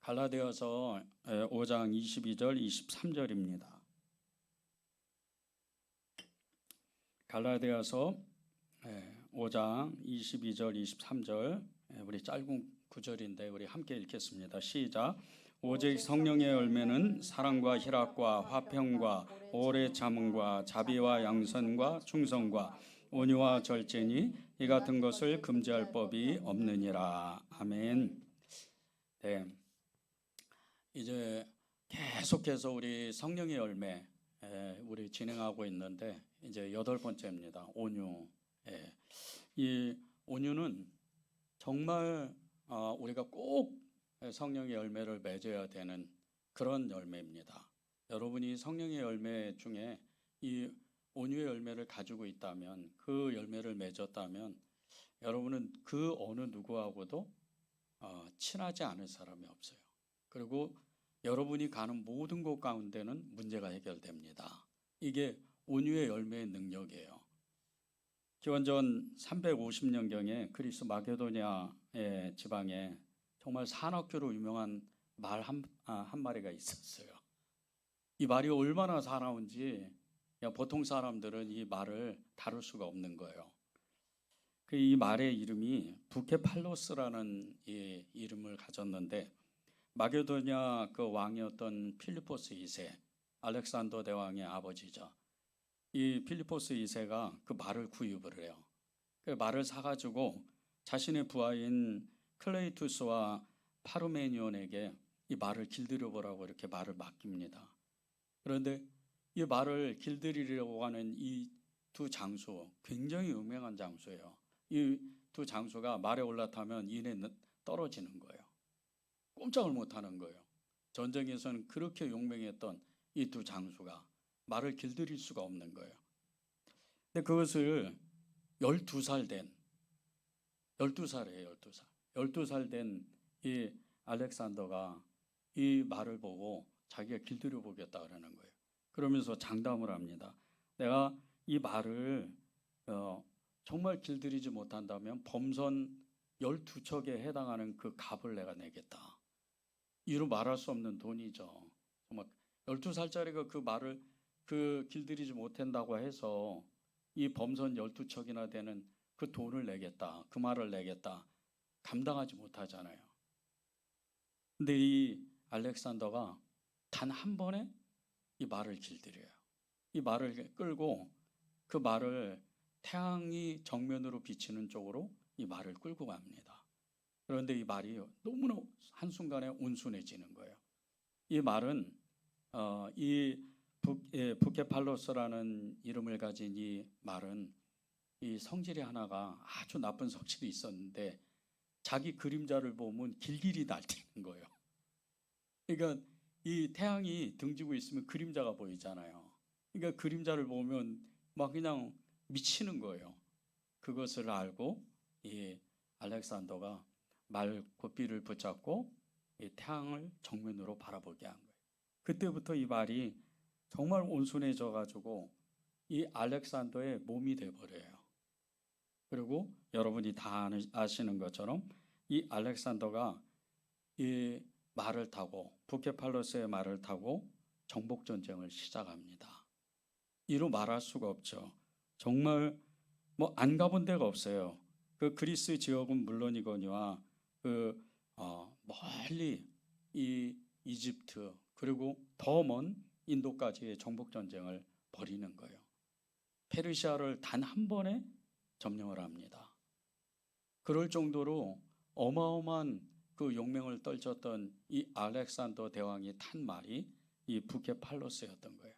갈라디아서 5장 22절 23절입니다. 갈라디아서 5장 22절 23절 우리 짧은 구절인데 우리 함께 읽겠습니다. 시작. 오직 성령의 열매는 사랑과 희락과 화평과 오래 참음과 자비와 양선과 충성과 온유와 절제니 이 같은 것을 금지할 법이 없느니라. 아멘. 네. 이제 계속해서 우리 성령의 열매 우리 진행하고 있는데 이제 8번째입니다. 온유. 이 온유는 정말 우리가 꼭 성령의 열매를 맺어야 되는 그런 열매입니다. 여러분이 성령의 열매 중에 이 온유의 열매를 가지고 있다면, 그 열매를 맺었다면 여러분은 그 어느 누구하고도 친하지 않을 사람이 없어요. 그리고 여러분이 가는 모든 곳 가운데는 문제가 해결됩니다. 이게 온유의 열매의 능력이에요. 기원전 350년경에 그리스 마게도니아의 지방에 정말 산악교로 유명한 말 한 마리가 있었어요. 이 말이 얼마나 사나운지 보통 사람들은 이 말을 다룰 수가 없는 거예요. 이 말의 이름이 부케팔로스라는 이름을 가졌는데, 마게도니아 그 왕이었던 필리포스 2세, 알렉산더 대왕의 아버지죠. 이 필리포스 2세가 그 말을 구입을 해요. 그 말을 사가지고 자신의 부하인 클레이투스와 파르메니온에게 이 말을 길들여 보라고 이렇게 말을 맡깁니다. 그런데 이 말을 길들이려고 하는 이 두 장수, 굉장히 유명한 장수예요. 이 두 장수가 말에 올라타면 이내 떨어지는 거예요. 꼼짝을 못하는 거예요. 전쟁에서는 그렇게 용맹했던 이 두 장수가 말을 길들일 수가 없는 거예요. 근데 그것을 12살 된 12살이에요. 12살 된 이 알렉산더가 이 말을 보고 자기가 길들여 보겠다 그러는 거예요. 그러면서 장담을 합니다. 내가 이 말을 정말 길들이지 못한다면 범선 12척에 해당하는 그 값을 내가 내겠다. 이루 말할 수 없는 돈이죠. 정말 12살짜리가 그 말을 길들이지 못한다고 해서 이 범선 12척이나 되는 그 돈을 내겠다. 그 말을 내겠다. 감당하지 못하잖아요. 근데 이 알렉산더가 단 한 번에 이 말을 길들여요. 이 말을 끌고 그 말을 태양이 정면으로 비치는 쪽으로 이 말을 끌고 갑니다. 그런데 이 말이 너무나 한순간에 온순해지는 거예요. 이 말은 이 부케팔로스라는 이름을 가진 이 말은 이 성질이 하나가 아주 나쁜 성질이 있었는데, 자기 그림자를 보면 길길이 날뛰는 거예요. 그러니까 이 태양이 등지고 있으면 그림자가 보이잖아요. 그러니까 그림자를 보면 막 그냥 미치는 거예요. 그것을 알고 이 알렉산더가 말 고삐를 붙잡고 이 태양을 정면으로 바라보게 한 거예요. 그때부터 이 말이 정말 온순해져 가지고 이 알렉산더의 몸이 돼버려요. 그리고 여러분이 다 아시는 것처럼 이 알렉산더가 이 말을 타고, 부케팔로스의 말을 타고 정복 전쟁을 시작합니다. 이루 말할 수가 없죠. 정말 안 가본 데가 없어요. 그 그리스 지역은 물론이거니와 멀리 이 이집트, 그리고 더 먼 인도까지의 정복 전쟁을 벌이는 거예요. 페르시아를 단 한 번에 점령을 합니다. 그럴 정도로 어마어마한 그 용맹을 떨쳤던 이 알렉산더 대왕이 탄 말이 이 부케팔로스였던 거예요.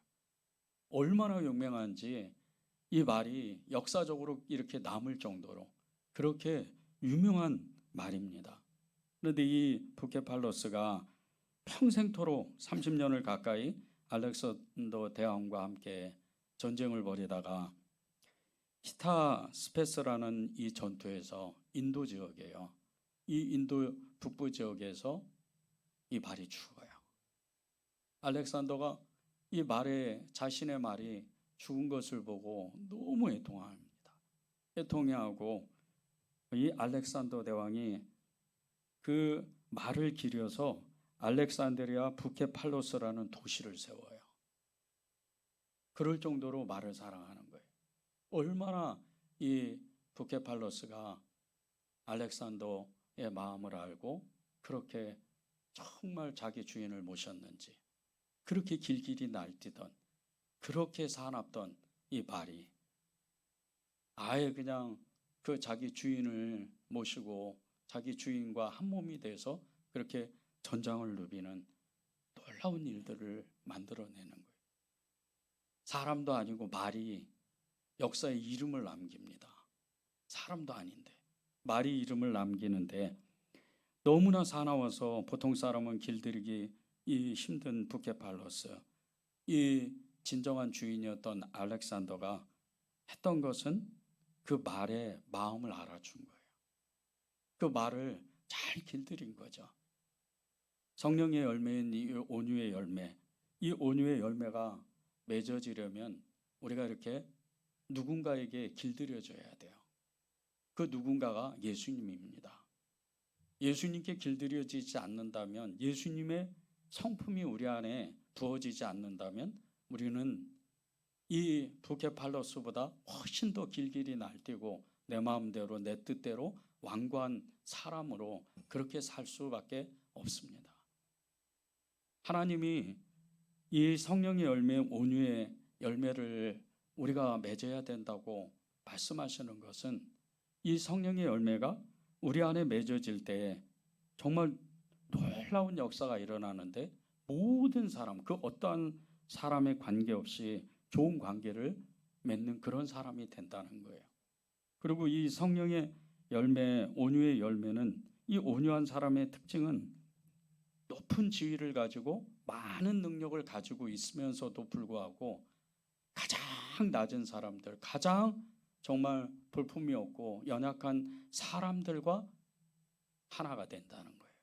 얼마나 용맹한지 이 말이 역사적으로 이렇게 남을 정도로 그렇게 유명한 말입니다. 그런데 이 부케팔로스가 평생토록 30년을 가까이 알렉산더 대왕과 함께 전쟁을 벌이다가 히타스페스라는 이 전투에서, 인도 지역이에요. 이 인도 북부 지역에서 이 말이 죽어요. 알렉산더가 이 말에, 자신의 말이 죽은 것을 보고 너무 애통합니다. 애통해하고 이 알렉산더 대왕이 그 말을 기려서 알렉산드리아 부케팔로스라는 도시를 세워요. 그럴 정도로 말을 사랑하는 거예요. 얼마나 이 부케팔로스가 알렉산더의 마음을 알고 그렇게 정말 자기 주인을 모셨는지, 그렇게 길길이 날뛰던, 그렇게 사납던 이 말이 아예 그냥 그 자기 주인을 모시고 자기 주인과 한 몸이 돼서 그렇게 전장을 누비는 놀라운 일들을 만들어내는 거예요. 사람도 아니고 말이 역사에 이름을 남깁니다. 사람도 아닌데 말이 이름을 남기는데, 너무나 사나워서 보통 사람은 길들이기 이 힘든 부케팔로스, 이 진정한 주인이었던 알렉산더가 했던 것은 그 말의 마음을 알아준 거예요. 그 말을 잘 길들인 거죠. 성령의 열매인 이 온유의 열매, 이 온유의 열매가 맺어지려면 우리가 이렇게 누군가에게 길들여줘야 돼요. 그 누군가가 예수님입니다. 예수님께 길들여지지 않는다면, 예수님의 성품이 우리 안에 부어지지 않는다면 우리는 이 부케팔로스보다 훨씬 더 길길이 날뛰고 내 마음대로 내 뜻대로 완고한 사람으로 그렇게 살 수밖에 없습니다. 하나님이 이 성령의 열매, 온유의 열매를 우리가 맺어야 된다고 말씀하시는 것은, 이 성령의 열매가 우리 안에 맺어질 때 정말 놀라운 역사가 일어나는데, 모든 사람, 그 어떠한 사람에 관계없이 좋은 관계를 맺는 그런 사람이 된다는 거예요. 그리고 이 성령의 열매, 온유의 열매는, 이 온유한 사람의 특징은 높은 지위를 가지고 많은 능력을 가지고 있으면서도 불구하고 가장 낮은 사람들, 가장 정말 볼품이 없고 연약한 사람들과 하나가 된다는 거예요.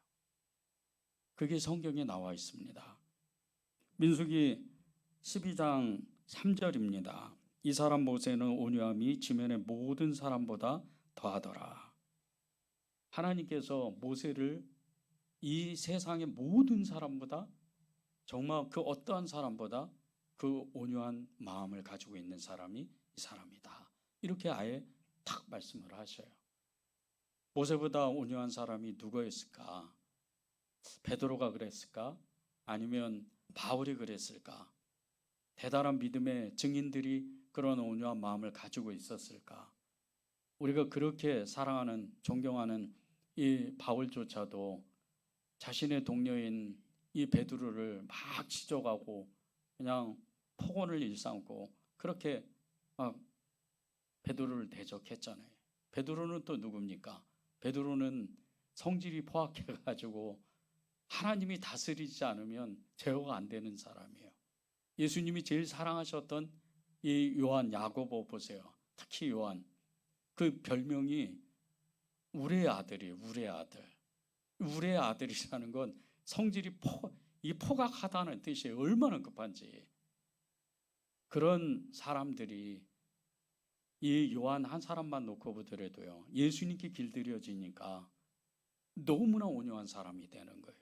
그게 성경에 나와 있습니다. 민수기 12장 3절입니다. 이 사람 모세는 온유함이 지면의 모든 사람보다 더하더라. 하나님께서 모세를 이 세상의 모든 사람보다, 정말 그 어떠한 사람보다 그 온유한 마음을 가지고 있는 사람이 이 사람이다, 이렇게 아예 탁 말씀을 하셔요. 모세보다 온유한 사람이 누구였을까? 베드로가 그랬을까? 아니면 바울이 그랬을까? 대단한 믿음의 증인들이 그런 온유한 마음을 가지고 있었을까? 우리가 그렇게 사랑하는, 존경하는 이 바울조차도 자신의 동료인 이 베드로를 막 지적하고 그냥 폭언을 일삼고 그렇게 막 베드로를 대적했잖아요. 베드로는 또 누굽니까? 베드로는 성질이 포악해가지고 하나님이 다스리지 않으면 제어가 안 되는 사람이에요. 예수님이 제일 사랑하셨던 이 요한, 야고보 보세요. 특히 요한, 그 별명이 우레의 아들이에요. 우레의 아들. 우레의 아들이라는 건 성질이 포각하다는 뜻이에요. 얼마나 급한지. 그런 사람들이 이 요한 한 사람만 놓고 보더라도요, 예수님께 길들여지니까 너무나 온유한 사람이 되는 거예요.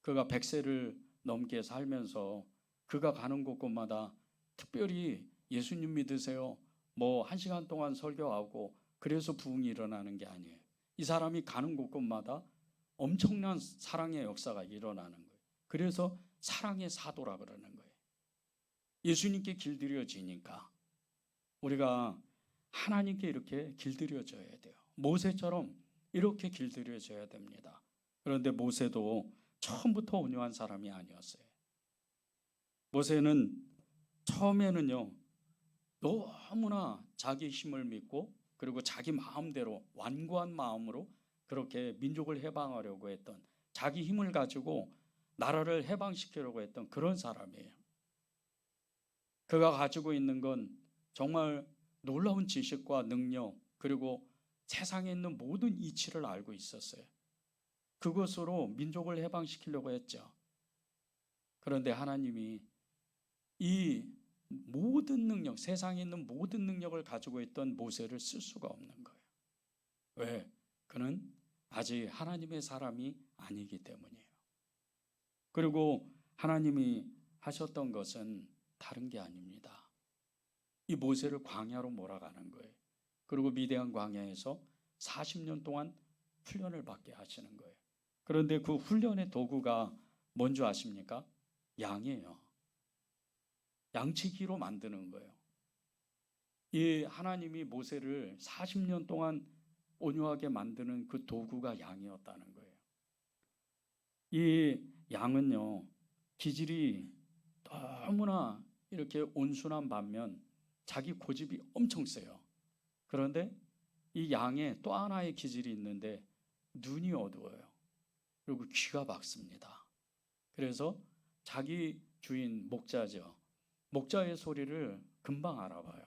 그가 100세를 넘게 살면서 그가 가는 곳곳마다 특별히 예수님 믿으세요, 뭐 1시간 동안 설교하고 그래서 부흥이 일어나는 게 아니에요. 이 사람이 가는 곳곳마다 엄청난 사랑의 역사가 일어나는 거예요. 그래서 사랑의 사도라 그러는 거예요. 예수님께 길들여지니까 우리가 하나님께 이렇게 길들여져야 돼요. 모세처럼 이렇게 길들여져야 됩니다. 그런데 모세도 처음부터 온유한 사람이 아니었어요. 모세는 처음에는요, 너무나 자기 힘을 믿고 그리고 자기 마음대로 완고한 마음으로 그렇게 민족을 해방하려고 했던, 자기 힘을 가지고 나라를 해방시키려고 했던 그런 사람이에요. 그가 가지고 있는 건 정말 놀라운 지식과 능력, 그리고 세상에 있는 모든 이치를 알고 있었어요. 그것으로 민족을 해방시키려고 했죠. 그런데 하나님이 이 모든 능력, 세상에 있는 모든 능력을 가지고 있던 모세를 쓸 수가 없는 거예요. 왜? 그는 아직 하나님의 사람이 아니기 때문이에요. 그리고 하나님이 하셨던 것은 다른 게 아닙니다. 이 모세를 광야로 몰아가는 거예요. 그리고 미디안 광야에서 40년 동안 훈련을 받게 하시는 거예요. 그런데 그 훈련의 도구가 뭔 줄 아십니까? 양이에요. 양치기로 만드는 거예요. 이 하나님이 모세를 40년 동안 온유하게 만드는 그 도구가 양이었다는 거예요. 이 양은요, 기질이 너무나 이렇게 온순한 반면 자기 고집이 엄청 세요. 그런데 이 양에 또 하나의 기질이 있는데 눈이 어두워요. 그리고 귀가 밝습니다. 그래서 자기 주인 목자죠. 목자의 소리를 금방 알아봐요.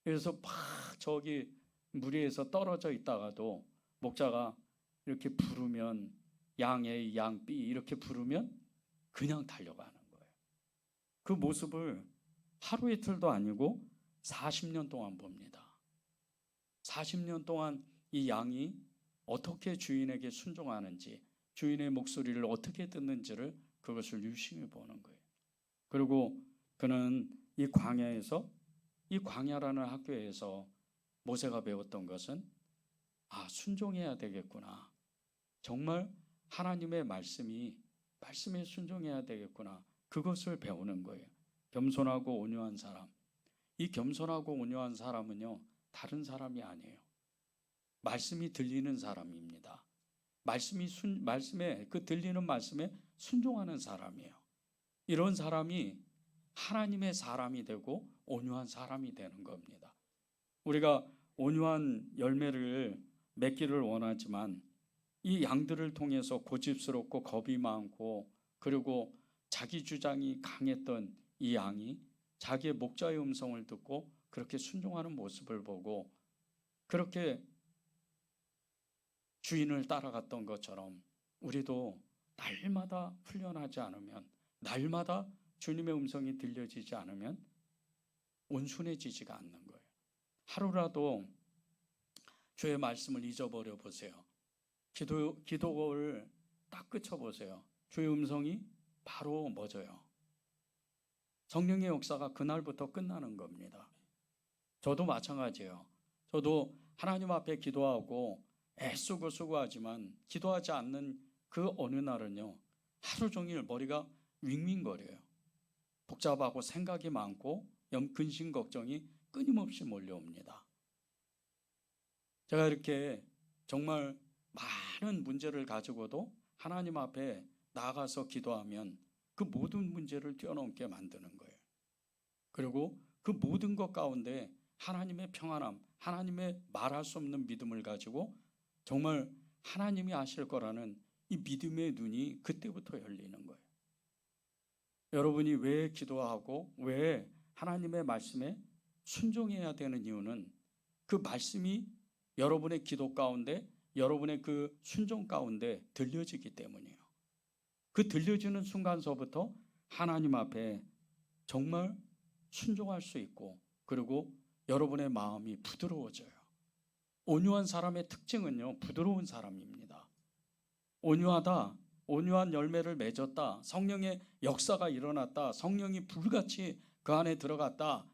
그래서 막 저기 무리에서 떨어져 있다가도 목자가 이렇게 부르면 양의 양삐 이렇게 부르면 그냥 달려가는 거예요. 그 모습을 하루 이틀도 아니고 40년 동안 봅니다. 40년 동안 이 양이 어떻게 주인에게 순종하는지, 주인의 목소리를 어떻게 듣는지를 그것을 유심히 보는 거예요. 그리고 그는 이 광야에서, 이 광야라는 학교에서 모세가 배웠던 것은 순종해야 되겠구나. 정말 하나님의 말씀에 순종해야 되겠구나. 그것을 배우는 거예요. 겸손하고 온유한 사람. 이 겸손하고 온유한 사람은요, 다른 사람이 아니에요. 말씀이 들리는 사람입니다. 말씀에 그 들리는 말씀에 순종하는 사람이에요. 이런 사람이 하나님의 사람이 되고 온유한 사람이 되는 겁니다. 우리가 온유한 열매를 맺기를 원하지만 이 양들을 통해서 고집스럽고 겁이 많고 그리고 자기 주장이 강했던 이 양이 자기의 목자의 음성을 듣고 그렇게 순종하는 모습을 보고 그렇게 주인을 따라갔던 것처럼 우리도 날마다 훈련하지 않으면, 날마다 주님의 음성이 들려지지 않으면 온순해지지가 않는 거예요. 하루라도 주의 말씀을 잊어버려 보세요. 기도를 딱 그쳐보세요. 주의 음성이 바로 멎어요. 성령의 역사가 그날부터 끝나는 겁니다. 저도 마찬가지예요. 저도 하나님 앞에 기도하고 애쓰고 수고하지만 기도하지 않는 그 어느 날은요, 하루 종일 머리가 윙윙거려요. 복잡하고 생각이 많고 근심 걱정이 끊임없이 몰려옵니다. 제가 이렇게 정말 많은 문제를 가지고도 하나님 앞에 나아가서 기도하면 그 모든 문제를 뛰어넘게 만드는 거예요. 그리고 그 모든 것 가운데 하나님의 평안함, 하나님의 말할 수 없는 믿음을 가지고 정말 하나님이 하실 거라는 이 믿음의 눈이 그때부터 열리는 거예요. 여러분이 왜 기도하고 왜 하나님의 말씀에 순종해야 되는 이유는 그 말씀이 여러분의 기도 가운데, 여러분의 그 순종 가운데 들려지기 때문이에요. 그 들려지는 순간서부터 하나님 앞에 정말 순종할 수 있고 그리고 여러분의 마음이 부드러워져요. 온유한 사람의 특징은요, 부드러운 사람입니다. 온유하다, 온유한 열매를 맺었다, 성령의 역사가 일어났다, 성령이 불같이 그 안에 들어갔다,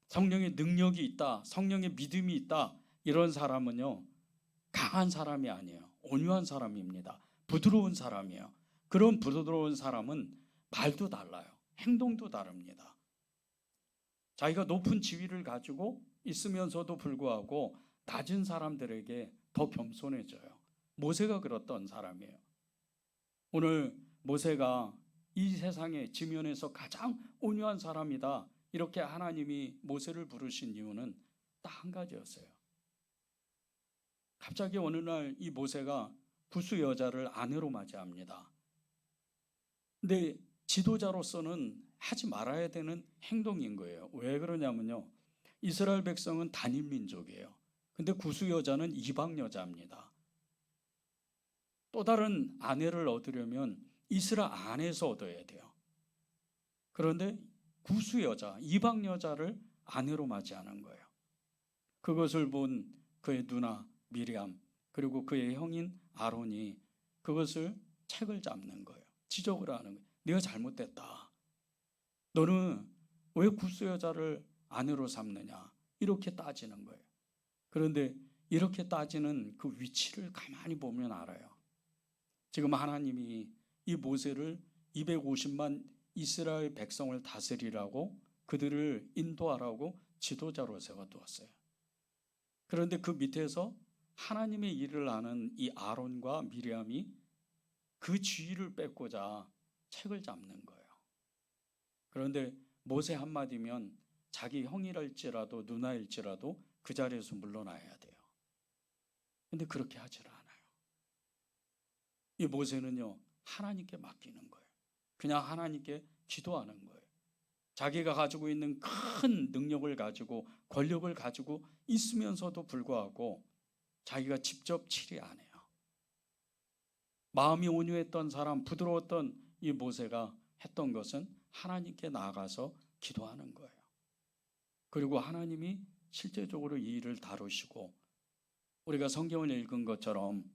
성령의 능력이 있다, 성령의 믿음이 있다, 이런 사람은요, 강한 사람이 아니에요. 온유한 사람입니다. 부드러운 사람이에요. 그런 부드러운 사람은 말도 달라요. 행동도 다릅니다. 자기가 높은 지위를 가지고 있으면서도 불구하고 낮은 사람들에게 더 겸손해져요. 모세가 그랬던 사람이에요. 오늘 모세가 이 세상의 지면에서 가장 온유한 사람이다, 이렇게 하나님이 모세를 부르신 이유는 딱 한 가지였어요. 갑자기 어느 날 이 모세가 구스 여자를 아내로 맞이합니다. 근데 지도자로서는 하지 말아야 되는 행동인 거예요. 왜 그러냐면요, 이스라엘 백성은 단임 민족이에요. 근데 구스 여자는 이방 여자입니다. 또 다른 아내를 얻으려면 이스라엘 안에서 얻어야 돼요. 그런데 구스 여자, 이방 여자를 아내로 맞이하는 거예요. 그것을 본 그의 누나 미리암 그리고 그의 형인 아론이 그것을 책을 잡는 거예요. 지적을 하는 거예요. 네가 잘못됐다. 너는 왜 굿스 여자를 아내로 삼느냐? 이렇게 따지는 거예요. 그런데 이렇게 따지는 그 위치를 가만히 보면 알아요. 지금 하나님이 이 모세를 250만 이스라엘 백성을 다스리라고 그들을 인도하라고 지도자로 세워두었어요. 그런데 그 밑에서 하나님의 일을 하는 이 아론과 미리암이 그 지위를 뺏고자 책을 잡는 거예요. 그런데 모세 한마디면 자기 형이랄지라도 누나일지라도 그 자리에서 물러나야 돼요. 근데 그렇게 하질 않아요. 이 모세는요, 하나님께 맡기는 거예요. 그냥 하나님께 기도하는 거예요. 자기가 가지고 있는 큰 능력을 가지고 권력을 가지고 있으면서도 불구하고 자기가 직접 치리 안 해요. 마음이 온유했던 사람, 부드러웠던 이 모세가 했던 것은 하나님께 나아가서 기도하는 거예요. 그리고 하나님이 실제적으로 이 일을 다루시고, 우리가 성경을 읽은 것처럼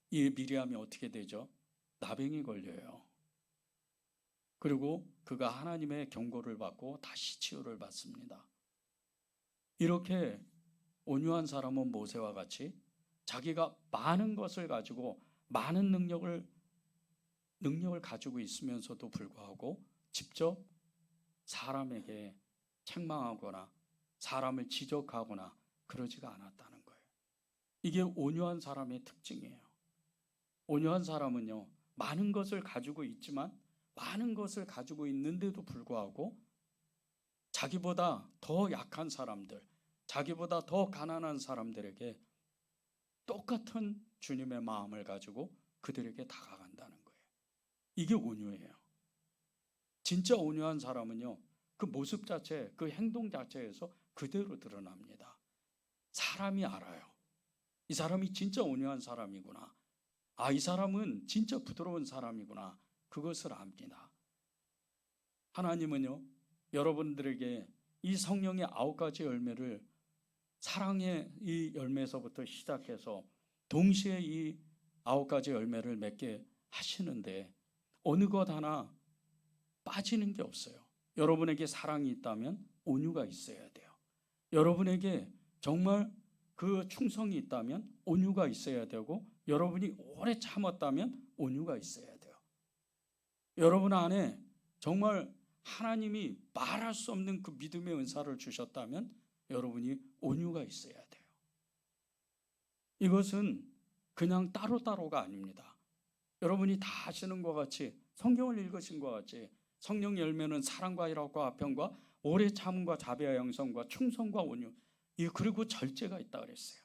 이 미리암이 어떻게 되죠? 나병이 걸려요. 그리고 그가 하나님의 경고를 받고 다시 치유를 받습니다. 이렇게 온유한 사람은 모세와 같이 자기가 많은 것을 가지고 많은 능력을 가지고 있으면서도 불구하고 직접 사람에게 책망하거나 사람을 지적하거나 그러지가 않았다는 거예요. 이게 온유한 사람의 특징이에요. 온유한 사람은요, 많은 것을 가지고 있지만 많은 것을 가지고 있는데도 불구하고 자기보다 더 약한 사람들, 자기보다 더 가난한 사람들에게 똑같은 주님의 마음을 가지고 그들에게 다가간다는 거예요. 이게 온유예요. 진짜 온유한 사람은요, 그 모습 자체, 그 행동 자체에서 그대로 드러납니다. 사람이 알아요. 이 사람이 진짜 온유한 사람이구나. 아, 이 사람은 진짜 부드러운 사람이구나. 그것을 압니다. 하나님은요, 여러분들에게 이 성령의 9가지 열매를, 사랑의 이 열매에서부터 시작해서 동시에 이 9가지 열매를 맺게 하시는데 어느 것 하나 빠지는 게 없어요. 여러분에게 사랑이 있다면 온유가 있어야 돼요. 여러분에게 정말 그 충성이 있다면 온유가 있어야 되고, 여러분이 오래 참았다면 온유가 있어야 돼요. 여러분 안에 정말 하나님이 말할 수 없는 그 믿음의 은사를 주셨다면 여러분이 온유가 있어야 돼요. 이것은 그냥 따로따로가 아닙니다. 여러분이 다 아시는 것 같이, 성경을 읽으신 것 같이, 성령 열매는 사랑과 희락과 화평과 오래 참음과 자비와 양성과 충성과 온유, 그리고 절제가 있다 그랬어요.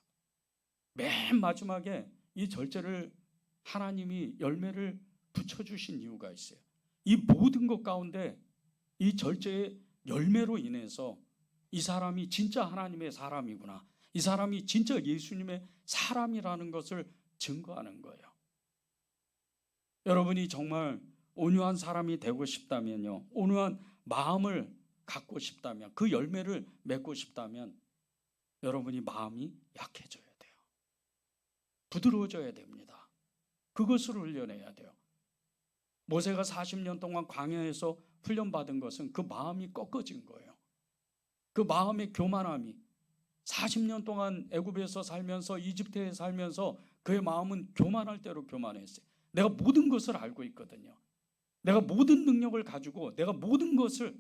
맨 마지막에 이 절제를 하나님이 열매를 붙여주신 이유가 있어요. 이 모든 것 가운데 이 절제의 열매로 인해서 이 사람이 진짜 하나님의 사람이구나, 이 사람이 진짜 예수님의 사람이라는 것을 증거하는 거예요. 여러분이 정말 온유한 사람이 되고 싶다면요, 온유한 마음을 갖고 싶다면, 그 열매를 맺고 싶다면 여러분이 마음이 약해져야 돼요. 부드러워져야 됩니다. 그것을 훈련해야 돼요. 모세가 40년 동안 광야에서 훈련받은 것은 그 마음이 꺾어진 거예요. 그 마음의 교만함이, 40년 동안 애굽에서 살면서, 이집트에 살면서 그의 마음은 교만할 대로 교만했어요. 내가 모든 것을 알고 있거든요. 내가 모든 능력을 가지고, 내가 모든 것을,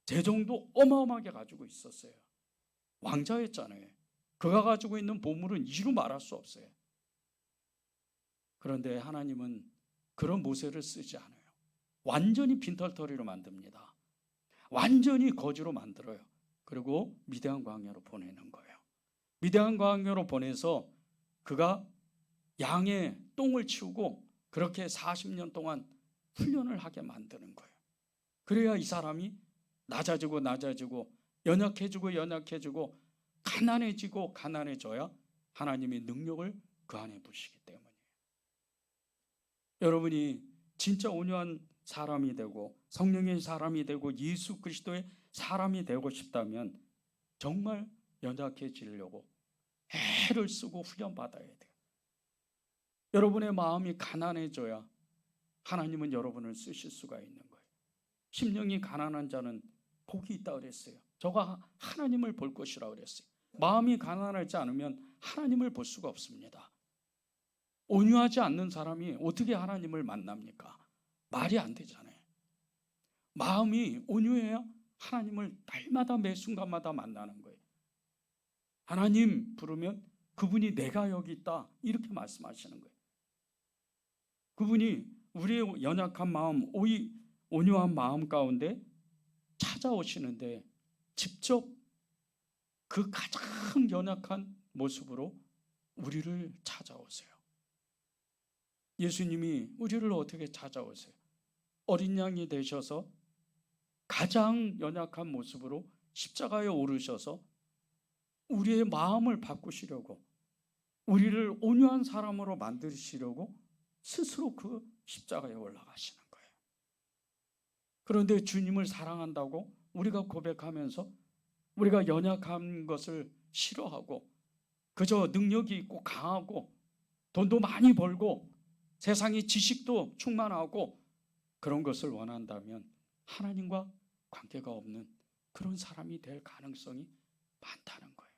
재정도 어마어마하게 가지고 있었어요. 왕자였잖아요. 그가 가지고 있는 보물은 이루 말할 수 없어요. 그런데 하나님은 그런 모세를 쓰지 않아요. 완전히 빈털터리로 만듭니다. 완전히 거지로 만들어요. 그리고 미대한 광야로 보내는 거예요. 미대한 광야로 보내서 그가 양의 똥을 치우고 그렇게 40년 동안 훈련을 하게 만드는 거예요. 그래야 이 사람이 낮아지고 낮아지고 연약해지고 연약해지고 가난해지고 가난해져야 하나님의 능력을 그 안에 부시기 때문이에요. 여러분이 진짜 온유한 사람이 되고 성령의 사람이 되고 예수 그리스도의 사람이 되고 싶다면 정말 연약해지려고 애를 쓰고 훈련받아야 돼요. 여러분의 마음이 가난해져야 하나님은 여러분을 쓰실 수가 있는 거예요. 심령이 가난한 자는 복이 있다 그랬어요. 저가 하나님을 볼 것이라 그랬어요. 마음이 가난하지 않으면 하나님을 볼 수가 없습니다. 온유하지 않는 사람이 어떻게 하나님을 만납니까? 말이 안 되잖아요. 마음이 온유해야 하나님을 날마다 매 순간마다 만나는 거예요. 하나님 부르면 그분이 내가 여기 있다 이렇게 말씀하시는 거예요. 그분이 우리의 연약한 마음, 온유한 마음 가운데 찾아오시는데 직접 그 가장 연약한 모습으로 우리를 찾아오세요. 예수님이 우리를 어떻게 찾아오세요? 어린 양이 되셔서 가장 연약한 모습으로 십자가에 오르셔서 우리의 마음을 바꾸시려고, 우리를 온유한 사람으로 만드시려고 스스로 그 십자가에 올라가시는 거예요. 그런데 주님을 사랑한다고 우리가 고백하면서 우리가 연약한 것을 싫어하고 그저 능력이 있고 강하고 돈도 많이 벌고 세상에 지식도 충만하고 그런 것을 원한다면 하나님과 관계가 없는 그런 사람이 될 가능성이 많다는 거예요.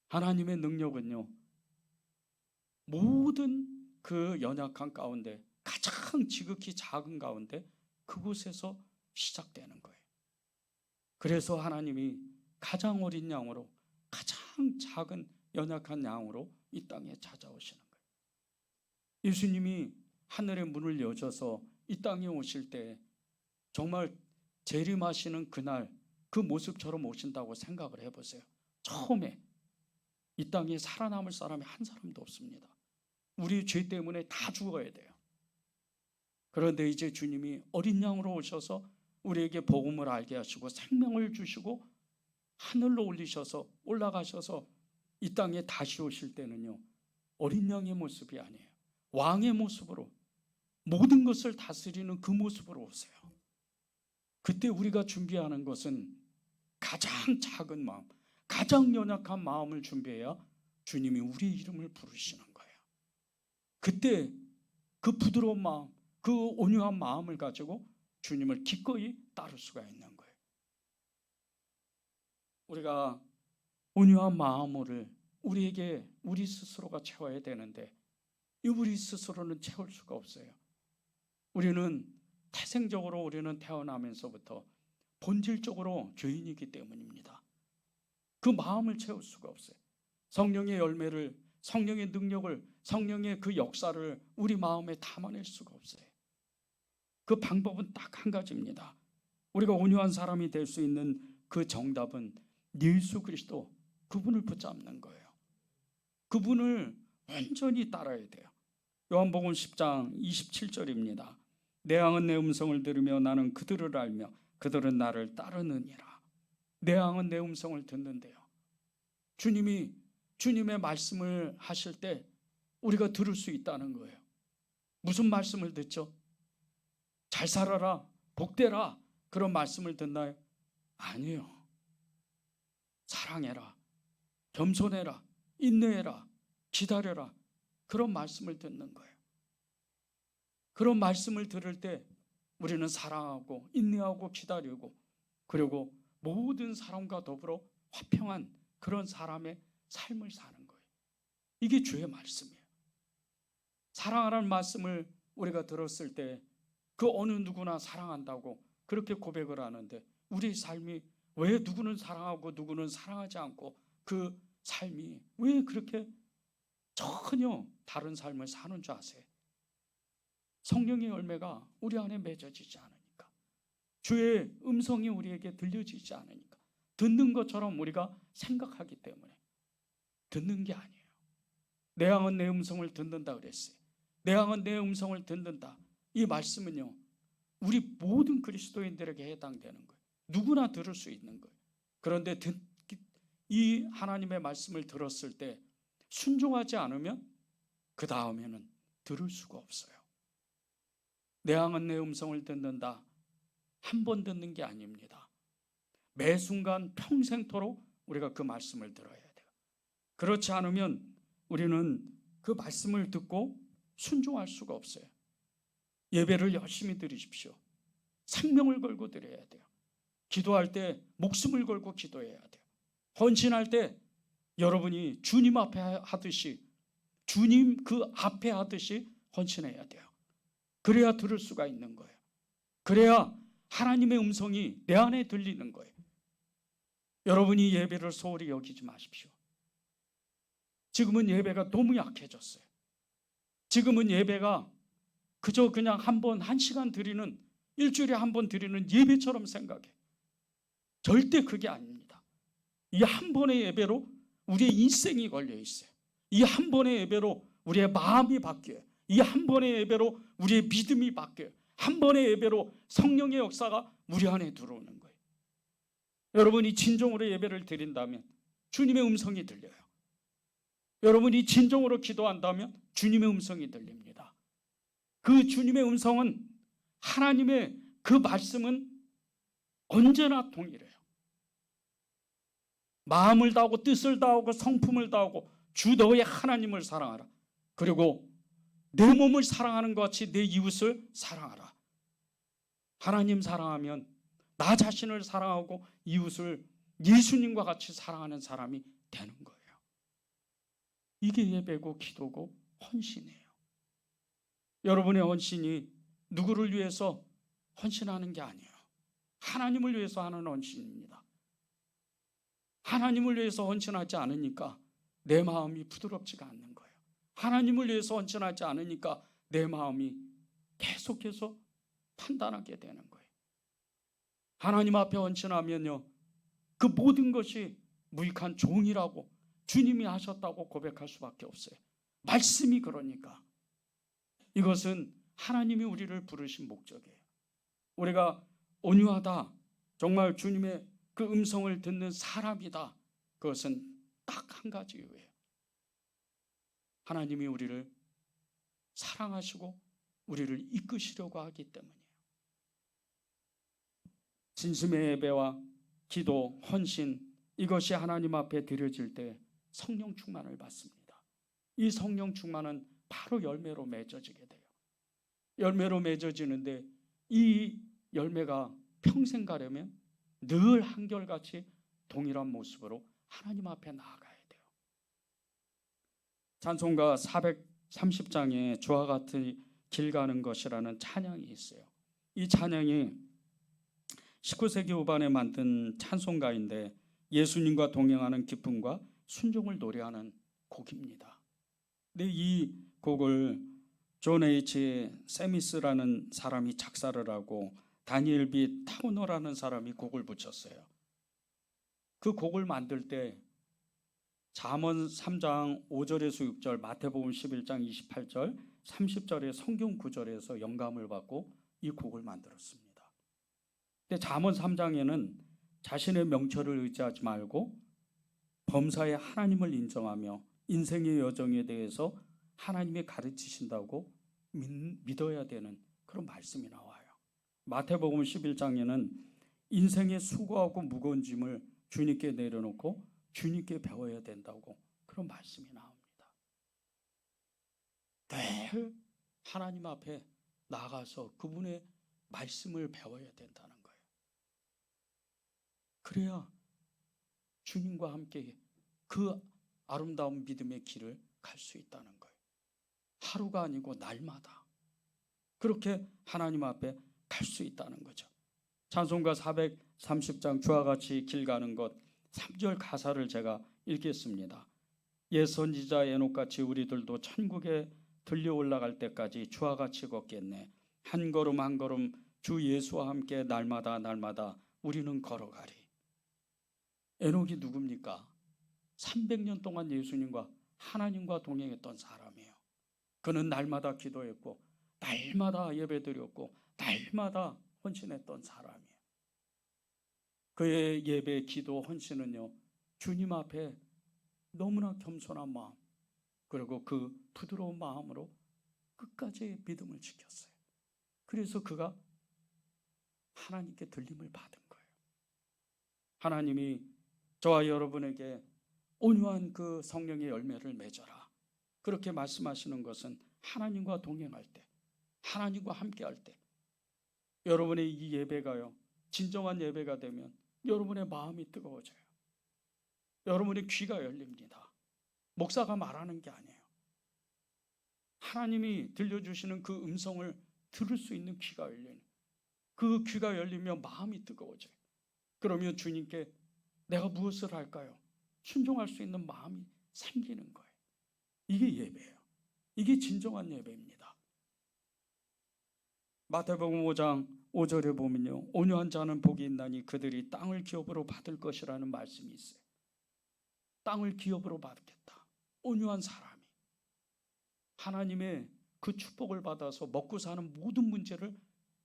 하나님의 능력은요, 모든 그 연약한 가운데 가장 지극히 작은 가운데 그곳에서 시작되는 거예요. 그래서 하나님이 가장 어린 양으로, 가장 작은 연약한 양으로 이 땅에 찾아오시는 거예요. 예수님이 하늘의 문을 여셔서 이 땅에 오실 때 정말 재림하시는 그날 그 모습처럼 오신다고 생각을 해보세요. 처음에 이 땅에 살아남을 사람이 한 사람도 없습니다. 우리 죄 때문에 다 죽어야 돼요. 그런데 이제 주님이 어린 양으로 오셔서 우리에게 복음을 알게 하시고 생명을 주시고 하늘로 올라가셔서 이 땅에 다시 오실 때는요, 어린 양의 모습이 아니에요. 왕의 모습으로, 모든 것을 다스리는 그 모습으로 오세요. 그때 우리가 준비하는 것은 가장 작은 마음, 가장 연약한 마음을 준비해야 주님이 우리 이름을 부르시는 거예요. 그때 그 부드러운 마음, 그 온유한 마음을 가지고 주님을 기꺼이 따를 수가 있는 거예요. 우리가 온유한 마음을 우리 스스로가 채워야 되는데 이 우리 스스로는 채울 수가 없어요. 우리는 태어나면서부터 본질적으로 죄인이기 때문입니다. 그 마음을 채울 수가 없어요. 성령의 열매를, 성령의 능력을, 성령의 그 역사를 우리 마음에 담아낼 수가 없어요. 그 방법은 딱 한 가지입니다. 우리가 온유한 사람이 될 수 있는 그 정답은 예수 그리스도, 그분을 붙잡는 거예요. 그분을 온전히 따라야 돼요. 요한복음 10장 27절입니다. 내 양은 내 음성을 들으며 나는 그들을 알며 그들은 나를 따르느니라. 내 양은 내 음성을 듣는데요. 주님이 주님의 말씀을 하실 때 우리가 들을 수 있다는 거예요. 무슨 말씀을 듣죠? 잘 살아라, 복되라, 그런 말씀을 듣나요? 아니요. 사랑해라, 겸손해라, 인내해라, 기다려라, 그런 말씀을 듣는 거예요. 그런 말씀을 들을 때 우리는 사랑하고 인내하고 기다리고 그리고 모든 사람과 더불어 화평한 그런 사람의 삶을 사는 거예요. 이게 주의 말씀이에요. 사랑하라는 말씀을 우리가 들었을 때 그 어느 누구나 사랑한다고 그렇게 고백을 하는데 우리 삶이 왜 누구는 사랑하고 누구는 사랑하지 않고 그 삶이 왜 그렇게 전혀 다른 삶을 사는 줄 아세요? 성령의 열매가 우리 안에 맺어지지 않으니까, 주의 음성이 우리에게 들려지지 않으니까, 듣는 것처럼 우리가 생각하기 때문에 듣는 게 아니에요. 내 양은 내 음성을 듣는다 그랬어요. 내 양은 내 음성을 듣는다. 이 말씀은요, 우리 모든 그리스도인들에게 해당되는 거예요. 누구나 들을 수 있는 거예요. 그런데 이 하나님의 말씀을 들었을 때 순종하지 않으면 그 다음에는 들을 수가 없어요. 내 양은 내 음성을 듣는다. 한 번 듣는 게 아닙니다. 매 순간 평생토록 우리가 그 말씀을 들어야 돼요. 그렇지 않으면 우리는 그 말씀을 듣고 순종할 수가 없어요. 예배를 열심히 드리십시오. 생명을 걸고 드려야 돼요. 기도할 때 목숨을 걸고 기도해야 돼요. 헌신할 때 여러분이 주님 앞에 하듯이, 주님 그 앞에 하듯이 헌신해야 돼요. 그래야 들을 수가 있는 거예요. 그래야 하나님의 음성이 내 안에 들리는 거예요. 여러분이 예배를 소홀히 여기지 마십시오. 지금은 예배가 너무 약해졌어요. 지금은 예배가 그저 그냥 한 시간 드리는, 일주일에 한 번 드리는 예배처럼 생각해. 절대 그게 아닙니다. 이 한 번의 예배로 우리의 인생이 걸려 있어요. 이 한 번의 예배로 우리의 마음이 바뀌어요. 이 한 번의 예배로 우리의 믿음이 바뀌어요. 한 번의 예배로 성령의 역사가 우리 안에 들어오는 거예요. 여러분이 진정으로 예배를 드린다면 주님의 음성이 들려요. 여러분이 진정으로 기도한다면 주님의 음성이 들립니다. 그 주님의 음성은, 하나님의 그 말씀은 언제나 동일해요. 마음을 다하고 뜻을 다하고 성품을 다하고 주 너의 하나님을 사랑하라. 그리고 내 몸을 사랑하는 것 같이 내 이웃을 사랑하라. 하나님 사랑하면 나 자신을 사랑하고 이웃을 예수님과 같이 사랑하는 사람이 되는 거예요. 이게 예배고 기도고 헌신이에요. 여러분의 헌신이 누구를 위해서 헌신하는 게 아니에요. 하나님을 위해서 하는 헌신입니다. 하나님을 위해서 헌신하지 않으니까 내 마음이 부드럽지가 않는 거예요. 하나님을 위해서 헌신하지 않으니까 내 마음이 계속해서 판단하게 되는 거예요. 하나님 앞에 헌신하면요, 그 모든 것이 무익한 종이라고 주님이 하셨다고 고백할 수밖에 없어요. 말씀이 그러니까. 이것은 하나님이 우리를 부르신 목적이에요. 우리가 온유하다, 정말 주님의 그 음성을 듣는 사람이다, 그것은 딱 한 가지 이유예요. 하나님이 우리를 사랑하시고 우리를 이끄시려고 하기 때문이에요. 진심의 예배와 기도, 헌신, 이것이 하나님 앞에 드려질 때 성령 충만을 받습니다. 이 성령 충만은 바로 열매로 맺어지게 돼요. 열매로 맺어지는데 이 열매가 평생 가려면 늘 한결같이 동일한 모습으로 하나님 앞에 나아가야 돼요. 찬송가 430장에 주와 같은 길 가는 것이라는 찬양이 있어요. 이 찬양이 19세기 후반에 만든 찬송가인데 예수님과 동행하는 기쁨과 순종을 노래하는 곡입니다. 근데 이 곡을 존 H. 세미스라는 사람이 작사를 하고 다니엘 B. 타우너라는 사람이 곡을 붙였어요. 그 곡을 만들 때 잠언 3장 5절에서 6절, 마태복음 11장 28절, 30절의 성경 구절에서 영감을 받고 이 곡을 만들었습니다. 근데 잠언 3장에는 자신의 명철을 의지하지 말고 범사에 하나님을 인정하며 인생의 여정에 대해서 하나님이 가르치신다고 믿어야 되는 그런 말씀이 나와요. 마태복음 11장에는 인생의 수고하고 무거운 짐을 주님께 내려놓고 주님께 배워야 된다고 그런 말씀이 나옵니다. 늘 하나님 앞에 나가서 그분의 말씀을 배워야 된다는 거예요. 그래야 주님과 함께 그 아름다운 믿음의 길을 갈 수 있다는 거예요. 하루가 아니고 날마다 그렇게 하나님 앞에 갈 수 있다는 거죠. 찬송가 430장 주와 같이 길 가는 것 3절 가사를 제가 읽겠습니다. 옛 선지자 에녹같이 우리들도 천국에 들려 올라갈 때까지 주와 같이 걷겠네. 한 걸음 한 걸음 주 예수와 함께 날마다 날마다 우리는 걸어가리. 에녹이 누굽니까? 300년 동안 예수님과 하나님과 동행했던 사람이에요. 그는 날마다 기도했고 날마다 예배드렸고 날마다 헌신했던 사람이에요. 그의 예배, 기도, 헌신은요, 주님 앞에 너무나 겸손한 마음, 그리고 그 부드러운 마음으로 끝까지 믿음을 지켰어요. 그래서 그가 하나님께 들림을 받은 거예요. 하나님이 저와 여러분에게 온유한 그 성령의 열매를 맺어라, 그렇게 말씀하시는 것은 하나님과 동행할 때, 하나님과 함께할 때 여러분의 이 예배가요, 진정한 예배가 되면 여러분의 마음이 뜨거워져요. 여러분의 귀가 열립니다. 목사가 말하는 게 아니에요. 하나님이 들려주시는 그 음성을 들을 수 있는 귀가 열리는, 그 귀가 열리면 마음이 뜨거워져요. 그러면 주님께 내가 무엇을 할까요? 순종할 수 있는 마음이 생기는 거예요. 이게 예배예요. 이게 진정한 예배입니다. 마태복음 5장 5절에 보면요, 온유한 자는 복이 있나니 그들이 땅을 기업으로 받을 것이라는 말씀이 있어요. 땅을 기업으로 받겠다. 온유한 사람이 하나님의 그 축복을 받아서 먹고 사는 모든 문제를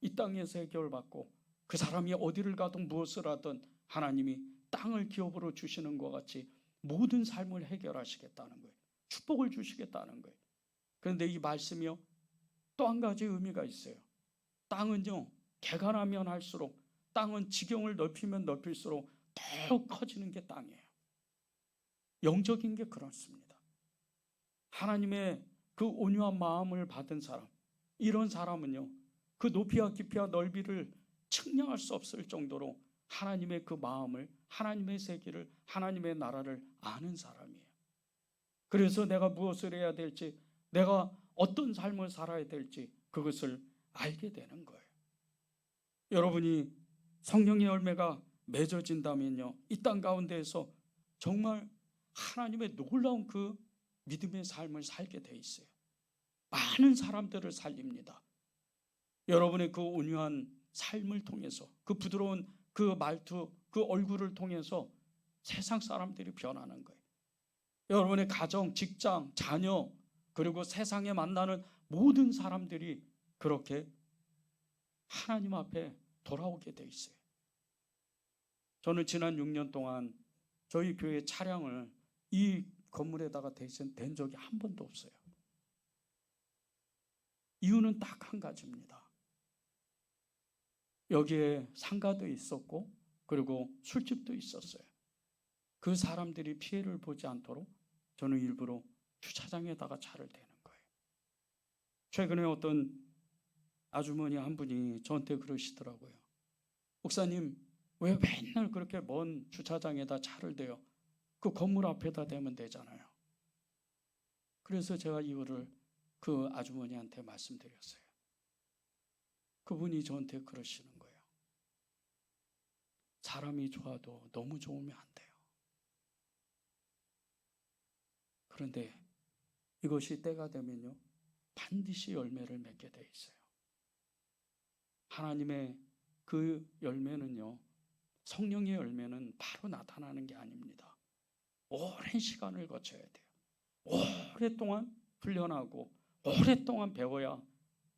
이 땅에서 해결받고, 그 사람이 어디를 가든 무엇을 하든 하나님이 땅을 기업으로 주시는 것 같이 모든 삶을 해결하시겠다는 거예요. 축복을 주시겠다는 거예요. 그런데 이 말씀이요, 또 한 가지 의미가 있어요. 땅은요, 개가 나면 할수록, 땅은 지경을 넓히면 넓힐수록 더 커지는 게 땅이에요. 영적인 게 그렇습니다. 하나님의 그 온유한 마음을 받은 사람, 이런 사람은요, 그 높이와 깊이와 넓이를 측량할 수 없을 정도로 하나님의 그 마음을, 하나님의 세계를, 하나님의 나라를 아는 사람이에요. 그래서 내가 무엇을 해야 될지, 내가 어떤 삶을 살아야 될지 그것을 알게 되는 거예요. 여러분이 성령의 열매가 맺어진다면요, 이 땅 가운데에서 정말 하나님의 놀라운 그 믿음의 삶을 살게 돼 있어요. 많은 사람들을 살립니다. 여러분의 그 온유한 삶을 통해서, 그 부드러운 그 말투, 그 얼굴을 통해서 세상 사람들이 변하는 거예요. 여러분의 가정, 직장, 자녀, 그리고 세상에 만나는 모든 사람들이 그렇게 하나님 앞에 돌아오게 돼 있어요. 저는 지난 6년 동안 저희 교회 차량을 이 건물에다가 댄 적이 한 번도 없어요. 이유는 딱 한 가지입니다. 여기에 상가도 있었고 그리고 술집도 있었어요. 그 사람들이 피해를 보지 않도록 저는 일부러 주차장에다가 차를 대는 거예요. 최근에 어떤 아주머니 한 분이 저한테 그러시더라고요. 목사님, 왜 맨날 그렇게 먼 주차장에다 차를 대요? 그 건물 앞에다 대면 되잖아요. 그래서 제가 이유를 그 아주머니한테 말씀드렸어요. 그분이 저한테 그러시는 거예요. 사람이 좋아도 너무 좋으면 안 돼요. 그런데 이것이 때가 되면요, 반드시 열매를 맺게 돼 있어요. 하나님의 그 열매는요, 성령의 열매는 바로 나타나는 게 아닙니다. 오랜 시간을 거쳐야 돼요. 오랫동안 훈련하고 오랫동안 배워야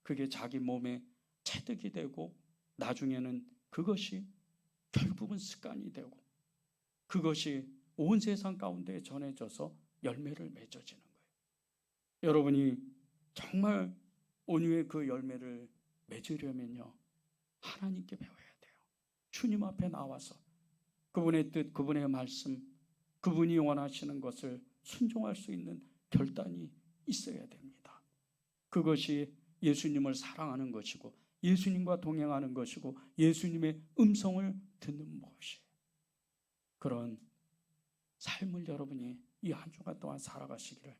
그게 자기 몸에 체득이 되고, 나중에는 그것이 결국은 습관이 되고, 그것이 온 세상 가운데 전해져서 열매를 맺어지는 거예요. 여러분이 정말 온유의 그 열매를 맺으려면요, 하나님께 배워야 돼요. 주님 앞에 나와서 그분의 뜻, 그분의 말씀, 그분이 원하시는 것을 순종할 수 있는 결단이 있어야 됩니다. 그것이 예수님을 사랑하는 것이고, 예수님과 동행하는 것이고, 예수님의 음성을 듣는 것이에요. 그런 삶을 여러분이 이 한 주간 동안 살아가시기를